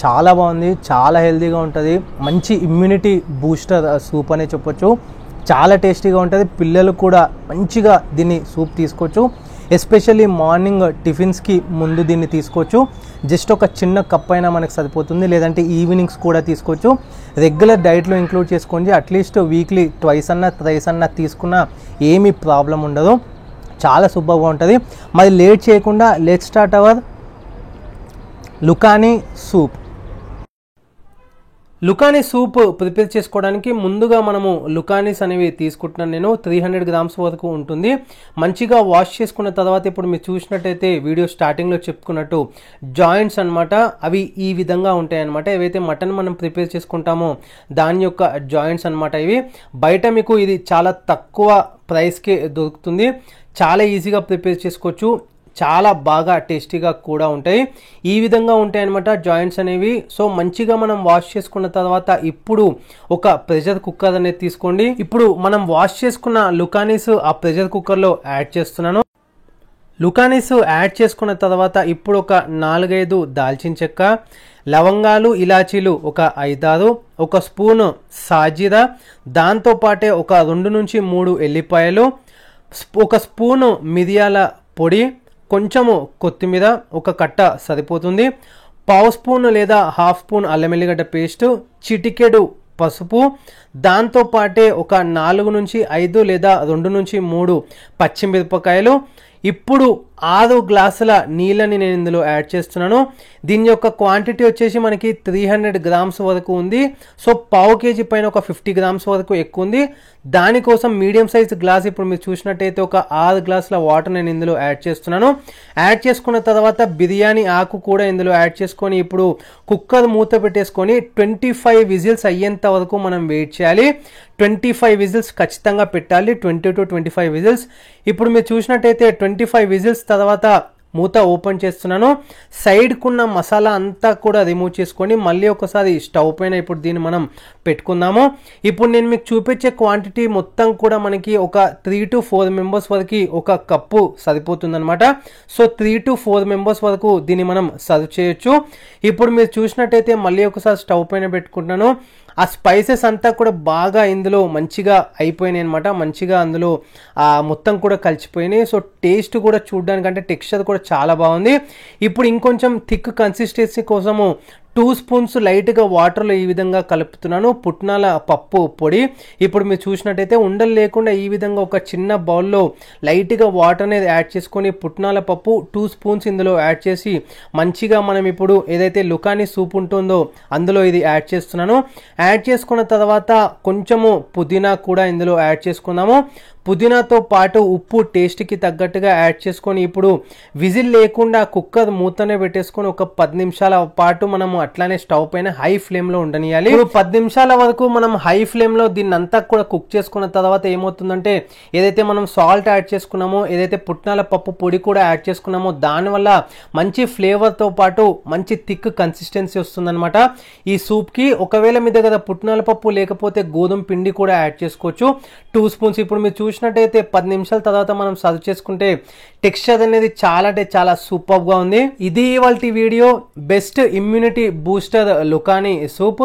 చాలా బాగుంది, చాలా హెల్తీగా ఉంటుంది, మంచి ఇమ్యూనిటీ బూస్టర్ సూప్ అనే చెప్పొచ్చు. చాలా టేస్టీగా ఉంటుంది, పిల్లలు కూడా మంచిగా దీన్ని సూప్ తీసుకోవచ్చు. ఎస్పెషల్లీ మార్నింగ్ టిఫిన్స్కి ముందు దీన్ని తీసుకోవచ్చు. జస్ట్ ఒక చిన్న కప్ అయినా మనకు సరిపోతుంది, లేదంటే ఈవినింగ్స్ కూడా తీసుకోవచ్చు. రెగ్యులర్ డైట్లో ఇంక్లూడ్ చేసుకోండి, అట్లీస్ట్ వీక్లీ ట్వైస్ అన్నా థ్రైస్ అన్నా తీసుకున్నా ఏమీ ప్రాబ్లం ఉండదు. చాలా సూపర్గా ఉంటుంది. మరి లేట్ చేయకుండా లెట్స్ స్టార్ట్ అవర్ లుకానీ సూప్. లుకానీ సూప్ ప్రిపేర్ చేసుకోవడానికి ముందుగా మనము లుకానీస్ అనేవి తీసుకుంటున్నాను. నేను 300 గ్రామ్స్ వరకు ఉంటుంది. మంచిగా వాష్ చేసుకున్న తర్వాత ఇప్పుడు మీరు చూసినట్టయితే వీడియో స్టార్టింగ్లో చెప్పుకున్నట్టు జాయింట్స్ అనమాట, అవి ఈ విధంగా ఉంటాయి అనమాట. ఏవైతే మటన్ మనం ప్రిపేర్ చేసుకుంటామో దాని యొక్క జాయింట్స్ అనమాట ఇవి. బయట మీకు ఇది చాలా తక్కువ ప్రైస్కి దొరుకుతుంది, చాలా ఈజీగా ప్రిపేర్ చేసుకోవచ్చు, చాలా బాగా టేస్టీగా కూడా ఉంటాయి. ఈ విధంగా ఉంటాయి అనమాట జాయింట్స్ అనేవి. సో మంచిగా మనం వాష్ చేసుకున్న తర్వాత ఇప్పుడు ఒక ప్రెషర్ కుక్కర్ అనేది తీసుకోండి. ఇప్పుడు మనం వాష్ చేసుకున్న లుకానీస్ ఆ ప్రెషర్ కుక్కర్లో యాడ్ చేస్తున్నాను. లుకానీస్ యాడ్ చేసుకున్న తర్వాత ఇప్పుడు ఒక 4-5 దాల్చిన చెక్క, లవంగాలు, ఇలాచీలు ఒక 5-6, ఒక స్పూను సాజీరా, దాంతోపాటే ఒక 2 నుంచి 3 ఎల్లిపాయలు, ఒక స్పూను మిరియాల పొడి, కొంచెము కొత్తిమీర, ఒక కట్ట సరిపోతుంది, పావు స్పూన్ లేదా హాఫ్ స్పూన్ అల్లం వెల్లిగడ్డ పేస్ట్, చిటికెడు పసుపు, దాంతోపాటే ఒక 4 నుంచి 5 లేదా 2 నుంచి 3 పచ్చిమిరపకాయలు. ఇప్పుడు 6 గ్లాసుల నీళ్ళని నేను ఇందులో యాడ్ చేస్తున్నాను. దీని యొక్క క్వాంటిటీ వచ్చేసి మనకి 300 గ్రామ్స్ వరకు ఉంది. సో పావు కేజీ పైన ఒక 50 గ్రామ్స్ వరకు ఎక్కువ ఉంది. దానికోసం మీడియం సైజ్ గ్లాస్ ఇప్పుడు మీరు చూసినట్టయితే ఒక 6 గ్లాసుల వాటర్ నేను ఇందులో యాడ్ చేస్తున్నాను. యాడ్ చేసుకున్న తర్వాత బిర్యానీ ఆకు కూడా ఇందులో యాడ్ చేసుకొని ఇప్పుడు కుక్కర్ మూత పెట్టేసుకొని 25 విజిల్స్ అయ్యేంత వరకు మనం వెయిట్ చేయాలి. 25 విజిల్స్ ఖచ్చితంగా పెట్టాలి, 20 to 25 విజిల్స్. ఇప్పుడు మీరు చూసినట్టయితే 25 విజిల్స్ తర్వాత మూత ఓపెన్ చేస్తున్నాను. సైడ్కున్న మసాలా అంతా కూడా రిమూవ్ చేసుకొని మళ్ళీ ఒకసారి స్టవ్ పైన ఇప్పుడు దీన్ని మనం పెట్టుకుందాము. ఇప్పుడు నేను మీకు చూపించే క్వాంటిటీ మొత్తం కూడా మనకి ఒక 3 to 4 మెంబర్స్ వరకు ఒక కప్పు సరిపోతుంది అనమాట. సో 3 to 4 మెంబర్స్ వరకు దీన్ని మనం సర్వ్ చేయొచ్చు. ఇప్పుడు మీరు చూసినట్టయితే మళ్ళీ ఒకసారి స్టవ్ పైన పెట్టుకుంటున్నాను. ఆ స్పైసెస్ అంతా కూడా బాగా ఇందులో మంచిగా అయిపోయినాయి అనమాట, మంచిగా అందులో మొత్తం కూడా కలిసిపోయినాయి. సో టేస్ట్ కూడా చూడడానికంటే టెక్స్చర్ కూడా చాలా బాగుంది. ఇప్పుడు ఇంకొంచెం థిక్ కన్సిస్టెన్సీ కోసము 2 స్పూన్స్ లైట్గా వాటర్లో ఈ విధంగా కలుపుతున్నాను పుట్నాల పప్పు పొడి. ఇప్పుడు మీరు చూసినట్టయితే ఉండలు లేకుండా ఈ విధంగా ఒక చిన్న బౌల్లో లైట్గా వాటర్ అనేది యాడ్ చేసుకొని పుట్నాల పప్పు 2 స్పూన్స్ ఇందులో యాడ్ చేసి మంచిగా మనం ఇప్పుడు ఏదైతే లుకానీ సూప్ ఉంటుందో అందులో ఇది యాడ్ చేస్తున్నాను. యాడ్ చేసుకున్న తర్వాత కొంచెము పుదీనా కూడా ఇందులో యాడ్ చేసుకుందాము. పుదీనాతో పాటు ఉప్పు టేస్ట్కి తగ్గట్టుగా యాడ్ చేసుకొని ఇప్పుడు విజిల్ లేకుండా కుక్కర్ మూతనే పెట్టేసుకొని ఒక 10 నిమిషాల పాటు మనము అట్లానే స్టవ్ పైన హై ఫ్లేమ్లో ఉండనియాలి. ఇప్పుడు 10 నిమిషాల వరకు మనం హై ఫ్లేమ్లో దీన్ని అంతా కూడా కుక్ చేసుకున్న తర్వాత ఏమవుతుందంటే ఏదైతే మనం సాల్ట్ యాడ్ చేసుకున్నామో, ఏదైతే పుట్నాల పప్పు పొడి కూడా యాడ్ చేసుకున్నామో దానివల్ల మంచి ఫ్లేవర్తో పాటు మంచి థిక్ కన్సిస్టెన్సీ వస్తుందన్నమాట ఈ సూప్కి. ఒకవేళ మీ దగ్గర పుట్నాల పప్పు లేకపోతే గోధుమ పిండి కూడా యాడ్ చేసుకోవచ్చు, 2 స్పూన్స్. ఇప్పుడు మీరు చూసినట్టయితే 10 నిమిషాల తర్వాత మనం సర్వ్ చేసుకుంటే టెక్స్చర్ అనేది చాలా అంటే చాలా సూపర్గా ఉంది. ఇది ఇవాల్టి వీడియో బెస్ట్ ఇమ్యూనిటీ బూస్టర్ లుకానీ సూప్.